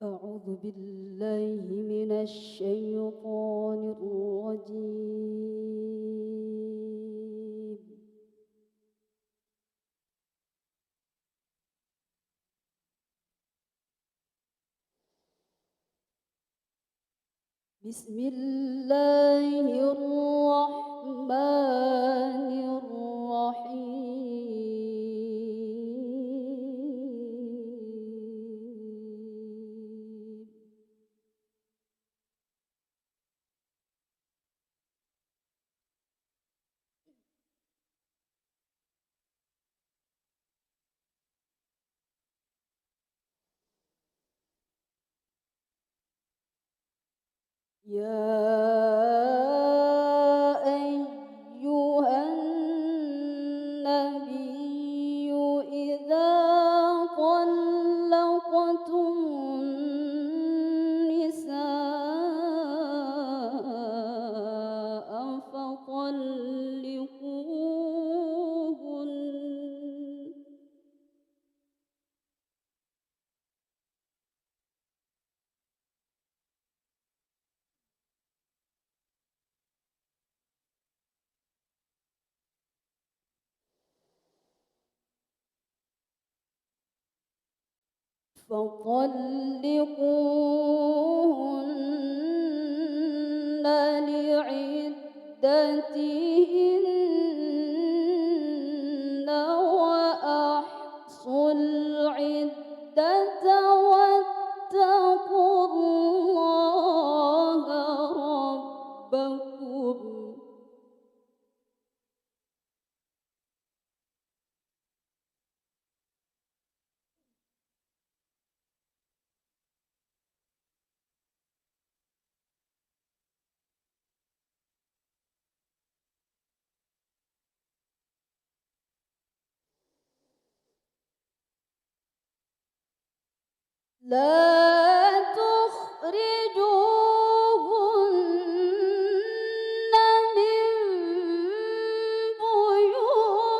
أعوذ بالله من الشيطان الرجيم. بسم الله الرحمن الرحيم. يا أيها النبي إذا طلقتم النساء فطلقوهن لعدتهن وأحصوا العدة واتقوا الله ربكم. لا تخرجوهن من بيوتهن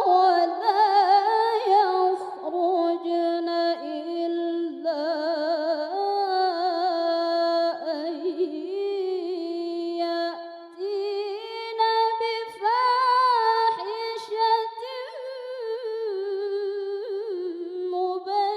ولا يخرجن إلا أن يأتين بفاحشة مبينة.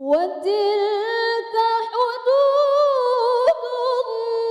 وتلك حدود الله.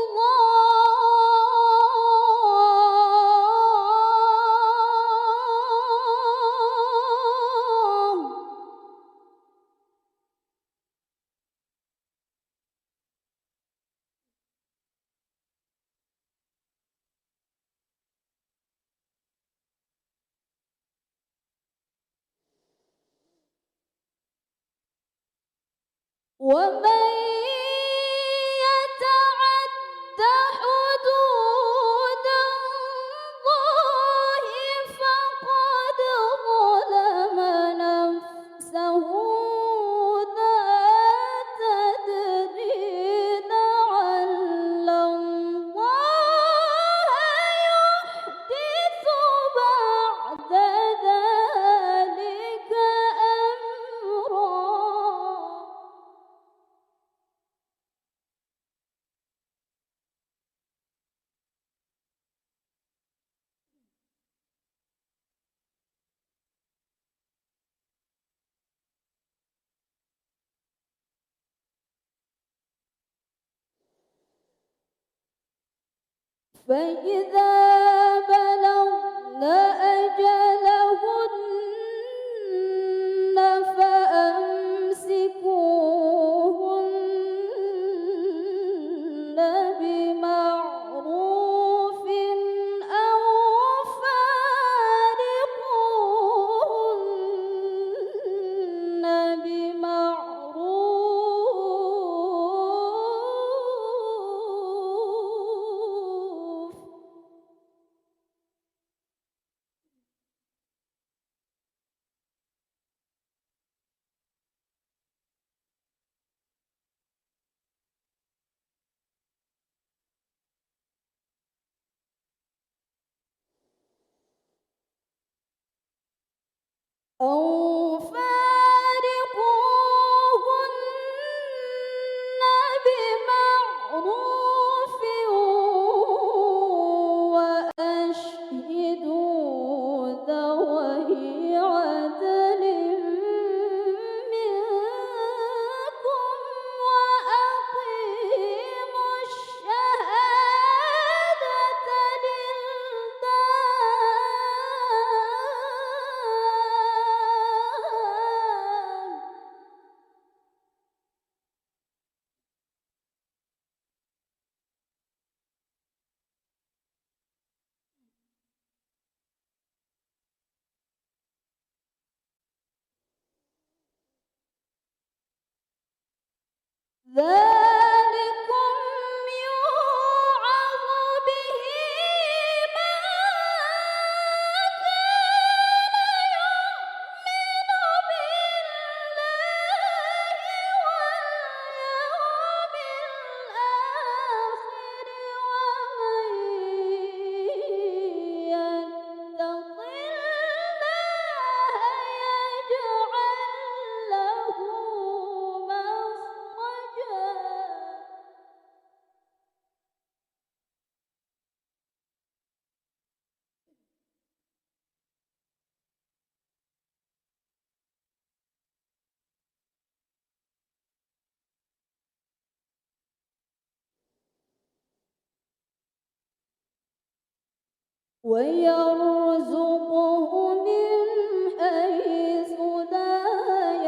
ومن يتعد حدود الله فقد ظلم نفسه. لا تدري لعل الله يحدث بعد ذلك أمرا. فإذا بلغن أجلهن فأمسكوهن بمعروف أو فارقوهن بمعروف. أو فارقوهن بمعروف وأشهدوا ذوي عدل منكم وأقيموا الشهادة لله. ذلكم يوعظ به من كان يؤمن بالله واليوم الآخر ومن يتق الله يجعل له مخرجا. ويرزقه من حيث لا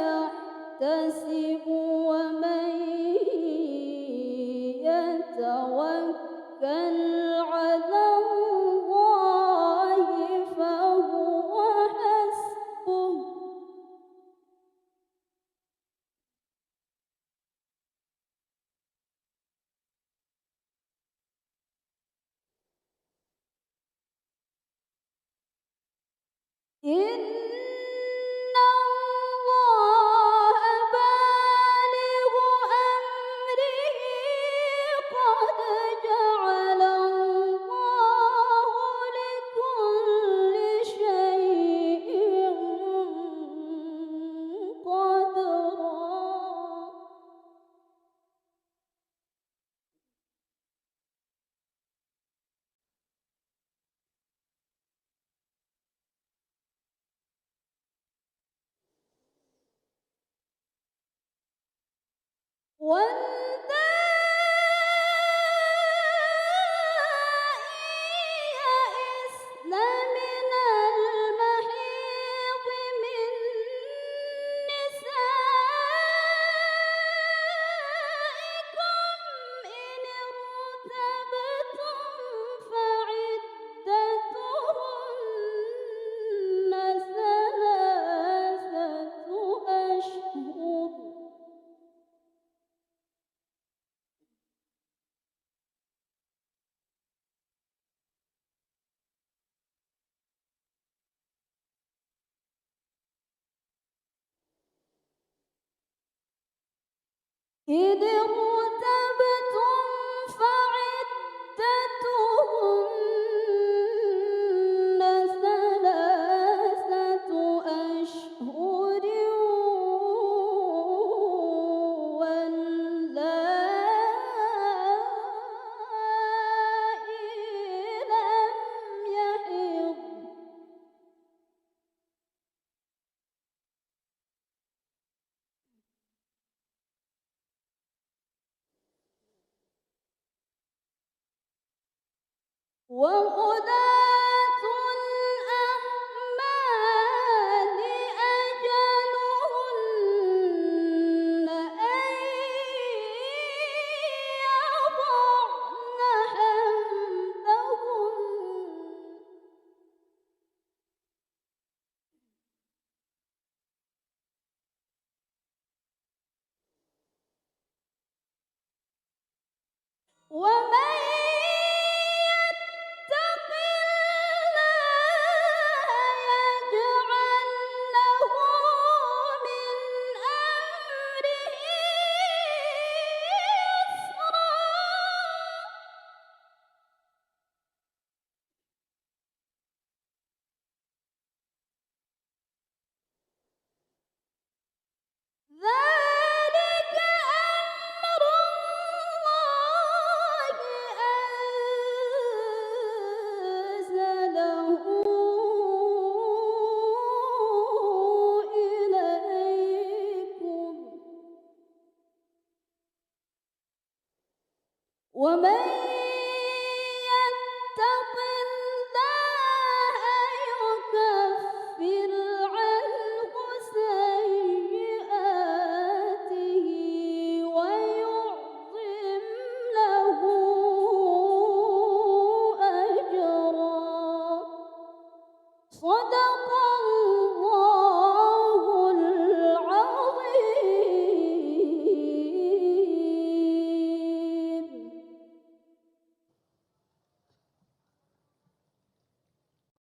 يحتسب ومن يتوكل على الله فهو حسبه. إن الله بالغ أمره قد جعل الله لكل شيء قدرا. واللائي يئسن من المحيض من نسائكم إن ارتبتم فعدتهن ثلاثة أشهر. إن ارتبتم فعدتهن ثلاثة أشهر واللائي لم يحضن وأولئك